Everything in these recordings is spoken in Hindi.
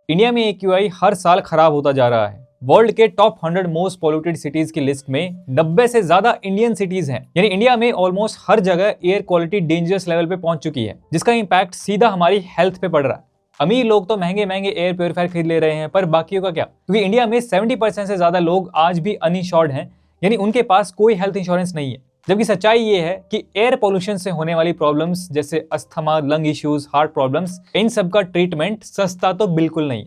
इंडिया में AQI हर साल खराब होता जा रहा है। वर्ल्ड के टॉप 100 मोस्ट पॉल्यूटेड सिटीज की लिस्ट में 90 से ज्यादा इंडियन सिटीज हैं। यानी इंडिया में ऑलमोस्ट हर जगह एयर क्वालिटी डेंजरस लेवल पे पहुंच चुकी है, जिसका इम्पैक्ट सीधा हमारी हेल्थ पे पड़ रहा है। अमीर लोग तो महंगे महंगे एयर प्योरीफायर खरीद ले रहे हैं, पर बाकियों का क्या? क्योंकि इंडिया में 70% से ज्यादा लोग आज भी अनइंश्योर्ड हैं, यानी उनके पास कोई हेल्थ इंश्योरेंस नहीं है। जबकि सच्चाई ये है कि एयर पोल्यूशन से होने वाली प्रॉब्लम्स जैसे asthma, lung issues, heart problems, इन सब का ट्रीटमेंट सस्ता तो बिल्कुल नहीं।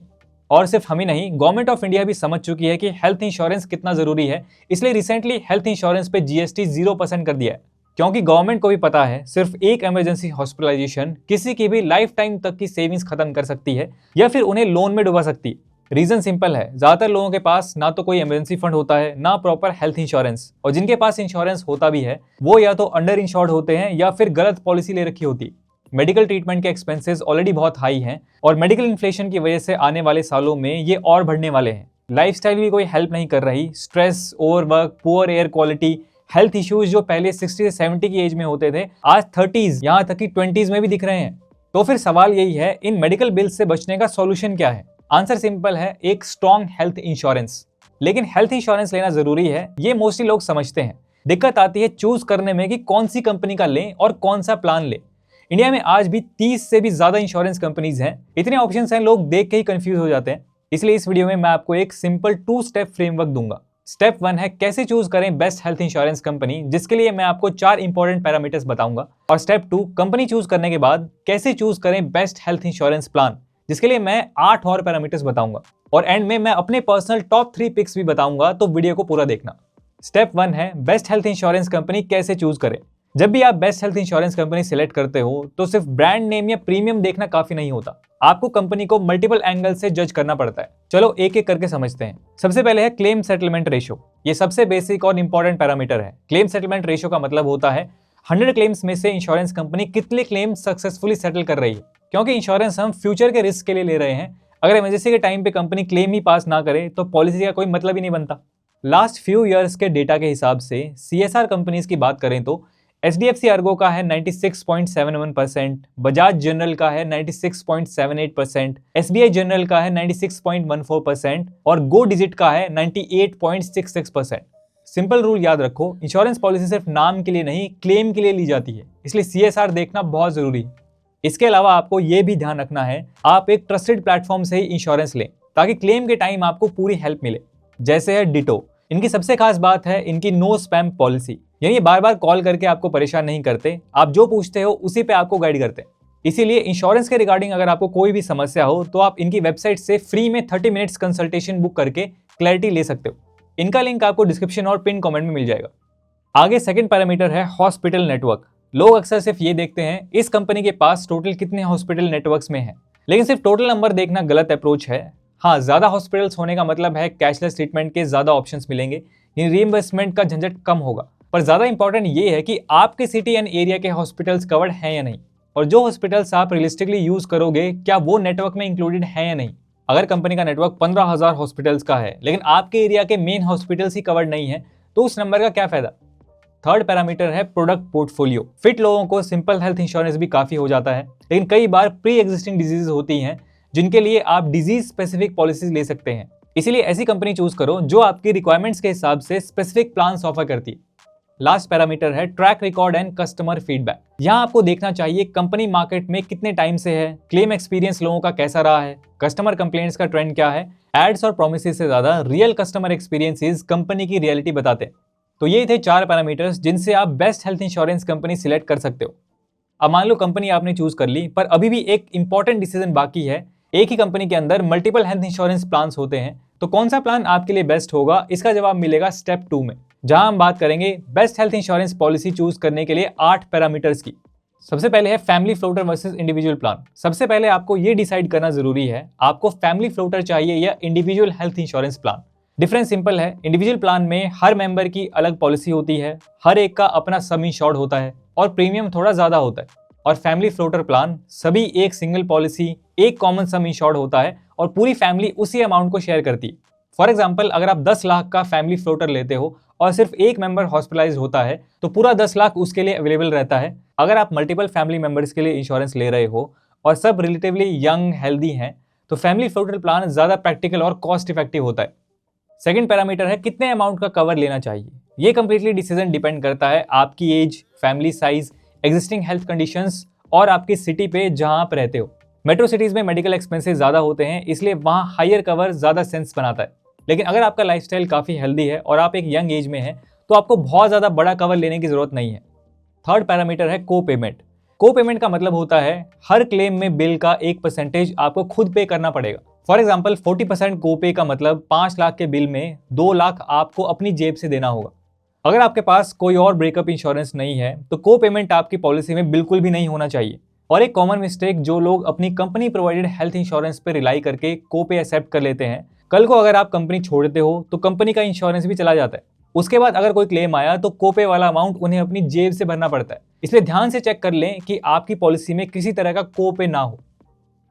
और सिर्फ हम ही नहीं, गवर्नमेंट ऑफ इंडिया भी समझ चुकी है कि हेल्थ इंश्योरेंस कितना जरूरी है। इसलिए रिसेंटली हेल्थ इंश्योरेंस पे GST 0% कर दिया है। क्योंकि गवर्नमेंट को भी पता है सिर्फ एक इमरजेंसी हॉस्पिटलाइजेशन किसी की भी लाइफ टाइम तक की सेविंग्स खत्म कर सकती है या फिर उन्हें लोन में डुबा सकती है। रीजन सिंपल है, ज्यादातर लोगों के पास ना तो कोई इमरजेंसी फंड होता है, ना प्रॉपर हेल्थ इंश्योरेंस, और जिनके पास इंश्योरेंस होता भी है वो या तो अंडर इंश्योर्ड होते हैं या फिर गलत पॉलिसी ले रखी होती है। मेडिकल ट्रीटमेंट के एक्सपेंसेस ऑलरेडी बहुत हाई हैं और मेडिकल इन्फ्लेशन की वजह से आने वाले सालों में ये और बढ़ने वाले हैं। लाइफस्टाइल भी कोई हेल्प नहीं कर रही। Stress, overwork, poor air quality, health issues जो पहले 60 से 70 की एज में होते थे, आज 30s यहाँ तक कि 20s में भी दिख रहे हैं। तो फिर सवाल यही है, इन मेडिकल बिल्स से बचने का सॉल्यूशन क्या है? आंसर सिंपल है, एक स्ट्रॉन्ग हेल्थ इंश्योरेंस। लेकिन हेल्थ इंश्योरेंस लेना जरूरी है, ये मोस्टली लोग समझते हैं। दिक्कत आती है चूज करने में कि कौन सी कंपनी का लें और कौन सा प्लान लें। इंडिया में आज भी 30 से भी ज्यादा इंश्योरेंस कंपनीज हैं। इतने ऑप्शंस हैं, लोग देख के ही कंफ्यूज हो जाते हैं। इसलिए इस वीडियो में मैं आपको एक सिंपल 2 स्टेप फ्रेमवर्क दूंगा। स्टेप 1 है कैसे चूज करें बेस्ट हेल्थ इंश्योरेंस कंपनी, जिसके लिए मैं आपको 4 इंपॉर्टेंट पैरामीटर्स बताऊंगा। और स्टेप 2, कंपनी चूज करने के बाद कैसे चूज करें बेस्ट हेल्थ इंश्योरेंस प्लान, जिसके लिए मैं 8 और पैरामीटर्स बताऊंगा। और एंड में मैं अपने पर्सनल टॉप 3 पिक्स भी बताऊंगा, तो वीडियो को पूरा देखना। स्टेप 1 है बेस्ट हेल्थ इंश्योरेंस कंपनी कैसे चूज करें। जब भी आप best health insurance company select करते हो तो सिर्फ ब्रांड नेम या प्रीमियम देखना काफी नहीं होता, आपको कंपनी को मल्टीपल एंगल से जज करना पड़ता है। चलो एक एक करके समझते हैं। सबसे पहले है क्लेम सेटलमेंट रेशियो। ये सबसे बेसिक और इंपॉर्टेंट पैरामीटर है। क्लेम सेटलमेंट रेशियो का मतलब होता है 100 क्लेम्स में से इंश्योरेंस कंपनी कितने क्लेम सक्सेसफुली सेटल कर रही है। क्योंकि इंश्योरेंस हम फ्यूचर के रिस्क के लिए ले रहे हैं। अगर इमरजेंसी के टाइम पे कंपनी क्लेम ही पास ना करे तो पॉलिसी का कोई मतलब ही नहीं बनता। लास्ट फ्यू ईयर्स के डेटा के हिसाब से CSR कंपनीज की बात करें तो HDFC अर्गो का है 96.71%, बजाज जनरल का है 96.78%, SBI जनरल का है 96.14% और गो डिजिट का है 98.66%। सिंपल रूल याद रखो, इंश्योरेंस पॉलिसी सिर्फ नाम के लिए नहीं, क्लेम के लिए ली जाती है, इसलिए CSR देखना बहुत जरूरी है। इसके अलावा आपको यह भी ध्यान रखना है, आप एक ट्रस्टेड प्लेटफॉर्म से ही इंश्योरेंस लें ताकि क्लेम के टाइम आपको पूरी हेल्प मिले। जैसे है डिटो। इनकी सबसे खास बात है इनकी नो स्पैम पॉलिसी, यानी ये बार बार कॉल करके आपको परेशान नहीं करते, आप जो पूछते हो उसी पे आपको गाइड करते हैं। इसीलिए इंश्योरेंस के रिगार्डिंग अगर आपको कोई भी समस्या हो तो आप इनकी वेबसाइट से फ्री में 30 मिनट्स कंसल्टेशन बुक करके क्लैरिटी ले सकते हो। इनका लिंक आपको डिस्क्रिप्शन और पिन कमेंट में मिल जाएगा। आगे सेकंड पैरामीटर है हॉस्पिटल नेटवर्क। लोग अक्सर सिर्फ ये देखते हैं इस कंपनी के पास टोटल कितने हॉस्पिटल नेटवर्क्स में है, लेकिन सिर्फ टोटल नंबर देखना गलत अप्रोच है। हाँ, ज्यादा हॉस्पिटल्स होने का मतलब है कैशलेस ट्रीटमेंट के ज्यादा ऑप्शंस मिलेंगे, रीइंबर्समेंट का झंझट कम होगा। पर ज्यादा इंपॉर्टेंट ये है कि आपके सिटी एंड एरिया के हॉस्पिटल्स कवर्ड हैं या नहीं, और जो हॉस्पिटल्स आप रियलिस्टिकली यूज करोगे क्या वो नेटवर्क में इंक्लूडेड है या नहीं। अगर कंपनी का नेटवर्क 15,000 हॉस्पिटल्स का है लेकिन आपके एरिया के मेन हॉस्पिटल्स ही कवर्ड नहीं है, तो उस नंबर का क्या फायदा। थर्ड पैरामीटर है प्रोडक्ट पोर्टफोलियो। फिट लोगों को सिंपल हेल्थ इंश्योरेंस भी काफी हो जाता है, लेकिन कई बार प्री एग्जिस्टिंग डिजीज होती हैं जिनके लिए आप डिजीज स्पेसिफिक पॉलिसीज ले सकते हैं। इसीलिए ऐसी कंपनी चूज करो जो आपकी रिक्वायरमेंट्स के हिसाब से स्पेसिफिक प्लान्स ऑफर करती है। लास्ट पैरामीटर है track record and customer feedback. यहाँ आपको देखना चाहिए कंपनी मार्केट में कितने टाइम से है, क्लेम एक्सपीरियंस लोगों का कैसा रहा है, कस्टमर कंप्लेंट्स का ट्रेंड क्या है। एड्स और प्रोमिसेस से ज्यादा रियल कस्टमर एक्सपीरियंसेस कंपनी की रियलिटी बताते हैं। तो ये थे 4 पैरामीटर्स जिनसे आप best health insurance company select कर सकते हो। अब मान लो कंपनी आपने चूज कर ली, पर अभी भी एक इंपॉर्टेंट डिसीजन बाकी है। एक ही कंपनी के अंदर मल्टीपल हेल्थ इंश्योरेंस प्लान्स होते हैं, तो कौन सा प्लान आपके लिए बेस्ट होगा, इसका जवाब मिलेगा स्टेप 2 में, जहां हम बात करेंगे best health insurance policy choose करने के लिए 8 पैरामीटर्स की। सबसे पहले है family floater versus individual plan. सबसे पहले आपको ये डिसाइड करना जरूरी है, आपको फैमिली फ्लोटर चाहिए या individual health insurance plan. Difference simple है, इंडिविजुअल प्लान में हर मेंबर की अलग पॉलिसी होती है, हर एक का अपना सम इंश्योर्ड होता है और प्रीमियम थोड़ा ज्यादा होता है। और फैमिली फ्लोटर प्लान सभी एक सिंगल पॉलिसी, एक कॉमन सम इंश्योर्ड होता है और पूरी फैमिली उसी अमाउंट को शेयर करती है। फॉर एग्जाम्पल, अगर आप 10 लाख का फैमिली फ्लोटर लेते हो और सिर्फ एक मेंबर हॉस्पिटलाइज होता है तो पूरा 10 लाख उसके लिए अवेलेबल रहता है। अगर आप मल्टीपल फैमिली मेंबर्स के लिए इंश्योरेंस ले रहे हो और सब रिलेटिवली यंग हेल्दी हैं तो फैमिली फ्लोटर प्लान ज्यादा प्रैक्टिकल और कॉस्ट इफेक्टिव होता है। सेकंड पैरामीटर है कितने अमाउंट का कवर लेना चाहिए। ये कंप्लीटली डिसीजन डिपेंड करता है आपकी age, family size, existing health conditions और आपकी सिटी पे जहां आप रहते हो। मेट्रो सिटीज में मेडिकल एक्सपेंसेस ज्यादा होते हैं, इसलिए वहां हायर कवर ज्यादा सेंस बनाता है। लेकिन अगर आपका लाइफस्टाइल काफी हेल्दी है और आप एक यंग एज में हैं, तो आपको बहुत ज्यादा बड़ा कवर लेने की जरूरत नहीं है। थर्ड पैरामीटर है को पेमेंट। को पेमेंट का मतलब होता है हर क्लेम में बिल का एक परसेंटेज आपको खुद पे करना पड़ेगा। फॉर एग्जाम्पल 40% को पे का मतलब 5 लाख के बिल में 2 लाख आपको अपनी जेब से देना होगा। अगर आपके पास कोई और ब्रेकअप इंश्योरेंस नहीं है तो को पेमेंट आपकी पॉलिसी में बिल्कुल भी नहीं होना चाहिए। और एक कॉमन मिस्टेक जो लोग अपनी कंपनी प्रोवाइडेड हेल्थ इंश्योरेंस पर रिलाई करके को पे एक्सेप्ट कर लेते हैं, कल को अगर आप कंपनी छोड़ते हो तो कंपनी का इंश्योरेंस भी चला जाता है। उसके बाद अगर कोई क्लेम आया तो कोपे वाला अमाउंट उन्हें अपनी जेब से भरना पड़ता है। इसलिए ध्यान से चेक कर लें कि आपकी पॉलिसी में किसी तरह का कोपे ना हो।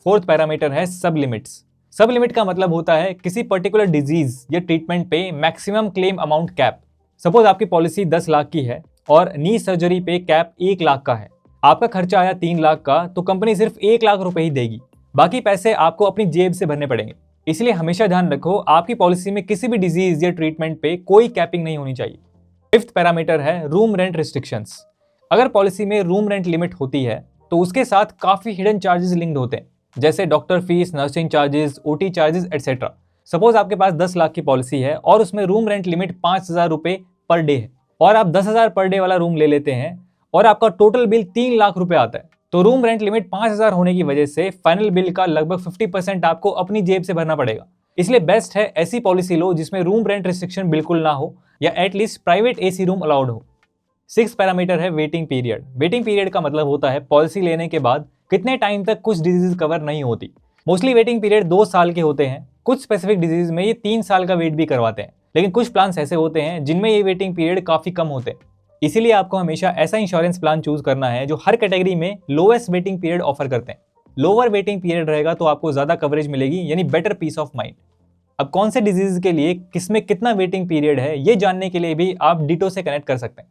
फोर्थ पैरामीटर है सब लिमिट्स। सब लिमिट का मतलब होता है किसी पर्टिकुलर डिजीज या ट्रीटमेंट पे maximum claim amount cap. Suppose आपकी पॉलिसी 10 लाख की है और नी सर्जरी पे कैप 1 लाख का है। आपका खर्चा आया 3 लाख का, तो कंपनी सिर्फ 1 लाख रुपए ही देगी, बाकी पैसे आपको अपनी जेब से भरने पड़ेंगे। इसलिए हमेशा ध्यान रखो आपकी पॉलिसी में किसी भी डिजीज या ट्रीटमेंट पे कोई कैपिंग नहीं होनी चाहिए। फिफ्थ पैरामीटर है रूम रेंट रिस्ट्रिक्शंस। अगर पॉलिसी में रूम रेंट लिमिट होती है तो उसके साथ काफी हिडन चार्जेस लिंक्ड होते हैं, जैसे doctor fees, nursing charges, OT charges etcetera. Suppose आपके पास 10 लाख की पॉलिसी है और उसमें रूम रेंट लिमिट 5,000 रुपए पर डे है और आप 10,000 पर डे वाला रूम ले लेते हैं और आपका टोटल बिल 3 लाख रुपए आता है, तो रूम रेंट लिमिट 5,000 होने की वजह से फाइनल बिल का लगभग 50% आपको अपनी जेब से भरना पड़ेगा। इसलिए बेस्ट है ऐसी पॉलिसी लो जिसमें रूम रेंट रिस्ट्रिक्शन बिल्कुल ना हो या at least private AC room allowed हो। सिक्स पैरामीटर है वेटिंग पीरियड। वेटिंग पीरियड का मतलब होता है पॉलिसी लेने के बाद कितने टाइम तक कुछ डिजीज कवर नहीं होती। मोस्टली वेटिंग पीरियड 2 साल के होते हैं, कुछ स्पेसिफिक डिजीज में ये 3 साल का वेट भी करवाते हैं, लेकिन कुछ प्लान्स ऐसे होते हैं जिनमें ये वेटिंग पीरियड काफी कम होते हैं। इसीलिए आपको हमेशा ऐसा इंश्योरेंस प्लान चूज करना है जो हर कैटेगरी में लोएस्ट वेटिंग पीरियड ऑफर करते हैं। लोअर वेटिंग पीरियड रहेगा तो आपको ज्यादा कवरेज मिलेगी, यानी बेटर पीस ऑफ माइंड। अब कौन से डिजीज के लिए किसमें कितना वेटिंग पीरियड है ये जानने के लिए भी आप डिटो से कनेक्ट कर सकते हैं।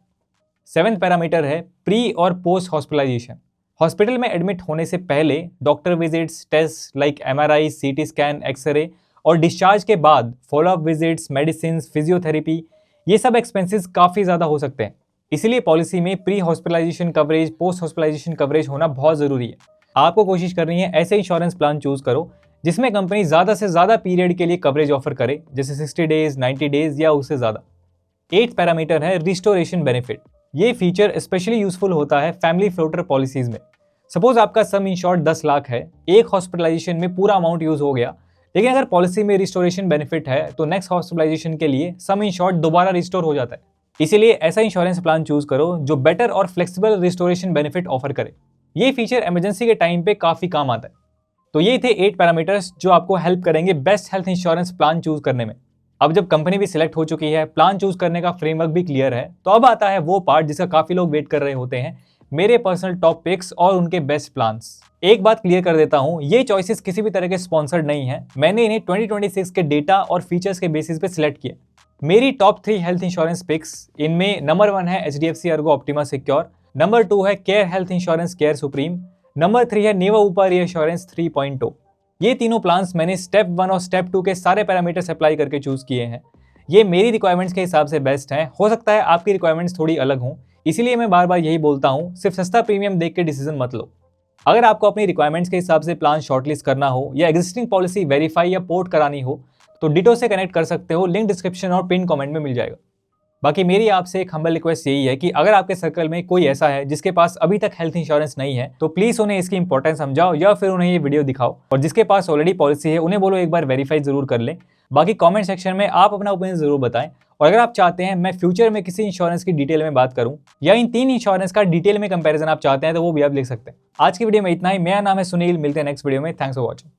सेवेंथ पैरामीटर है प्री और पोस्ट हॉस्पिटलाइजेशन। हॉस्पिटल में एडमिट होने से पहले doctor visits, test like MRI, CT scan, x-ray और डिस्चार्ज के बाद फॉलोअप विजिट्स, मेडिसिन, फिजियोथेरेपी, ये सब एक्सपेंसेस काफ़ी ज़्यादा हो सकते हैं। इसीलिए पॉलिसी में pre hospitalisation coverage, post hospitalisation coverage होना बहुत ज़रूरी है। आपको कोशिश करनी है ऐसे इंश्योरेंस प्लान चूज करो जिसमें कंपनी ज़्यादा से ज़्यादा पीरियड के लिए कवरेज ऑफर करे, जैसे 60 डेज, 90 डेज या उससे ज़्यादा। 8th पैरामीटर है रिस्टोरेशन बेनिफिट। ये फीचर स्पेशली यूजफुल होता है फैमिली फ्लोटर पॉलिसीज में। सपोज आपका सम इंश्योर्ड 10 लाख है, एक हॉस्पिटलाइजेशन में पूरा अमाउंट यूज हो गया, लेकिन अगर पॉलिसी में रिस्टोरेशन बेनिफिट है तो नेक्स्ट हॉस्पिटलाइजेशन के लिए सम इंश्योर्ड दोबारा रिस्टोर हो जाता है। इसीलिए ऐसा इंश्योरेंस प्लान चूज करो जो बेटर और फ्लेक्सिबल रिस्टोरेशन बेनिफिट ऑफर करे। ये फीचर इमरजेंसी के टाइम पे काफी काम आता है। तो ये थे 8 पैरामीटर्स जो आपको हेल्प करेंगे best health insurance plan choose करने में। अब जब कंपनी भी सिलेक्ट हो चुकी है, प्लान चूज करने का फ्रेमवर्क भी क्लियर है, तो अब आता है वो पार्ट जिसका काफी लोग वेट कर रहे होते हैं, मेरे पर्सनल टॉप पिक्स और उनके बेस्ट प्लान्स। एक बात क्लियर कर देता हूं, ये चॉइसेस किसी भी तरह के स्पॉन्सर्ड नहीं है। मैंने इन्हें 2026 के डेटा और फीचर्स के बेसिस पे सिलेक्ट किया। मेरी टॉप 3 हेल्थ इंश्योरेंस पिक्स, इनमें नंबर 1 है HDFC Ergo optima secure, number 2 है care health insurance care supreme, number 3 है नेवा ऊपर रिएश्योरेंस 3.0। ये तीनों प्लान्स मैंने स्टेप 1 और स्टेप 2 के सारे पैरामीटर्स अप्लाई करके चूज किए हैं। ये मेरी रिक्वायरमेंट्स के हिसाब से बेस्ट हैं, हो सकता है आपकी रिक्वायरमेंट्स थोड़ी अलग हों, इसीलिए मैं बार बार यही बोलता हूँ, सिर्फ सस्ता प्रीमियम देख के डिसीजन मत लो। अगर आपको अपनी रिक्वायरमेंट्स के हिसाब से प्लान शॉर्टलिस्ट करना हो या एग्जिस्टिंग पॉलिसी वेरीफाई या पोर्ट करानी हो तो डिटो से कनेक्ट कर सकते हो, लिंक डिस्क्रिप्शन और पिन कमेंट में मिल जाएगा। बाकी मेरी आपसे एक हम्बल रिक्वेस्ट यही है कि अगर आपके सर्कल में कोई ऐसा है जिसके पास अभी तक हेल्थ इंश्योरेंस नहीं है तो प्लीज उन्हें इसकी इंपॉर्टेंस समझाओ या फिर उन्हें ये वीडियो दिखाओ, और जिसके पास ऑलरेडी पॉलिसी है उन्हें बोलो एक बार वेरीफाई जरूर कर ले। बाकी कमेंट सेक्शन में आप अपना ओपिनियन जरूर बताएं, और अगर आप चाहते हैं मैं फ्यूचर में किसी इंश्योरेंस की डिटेल में बात करूं या इन 3 इंश्योरेंस का डिटेल में कंपैरिजन आप चाहते हैं तो वो भी आप लिख सकते हैं। आज की वीडियो में इतना ही। मेरा नाम है सुनील, मिलते हैं नेक्स्ट वीडियो में। Thanks for watching.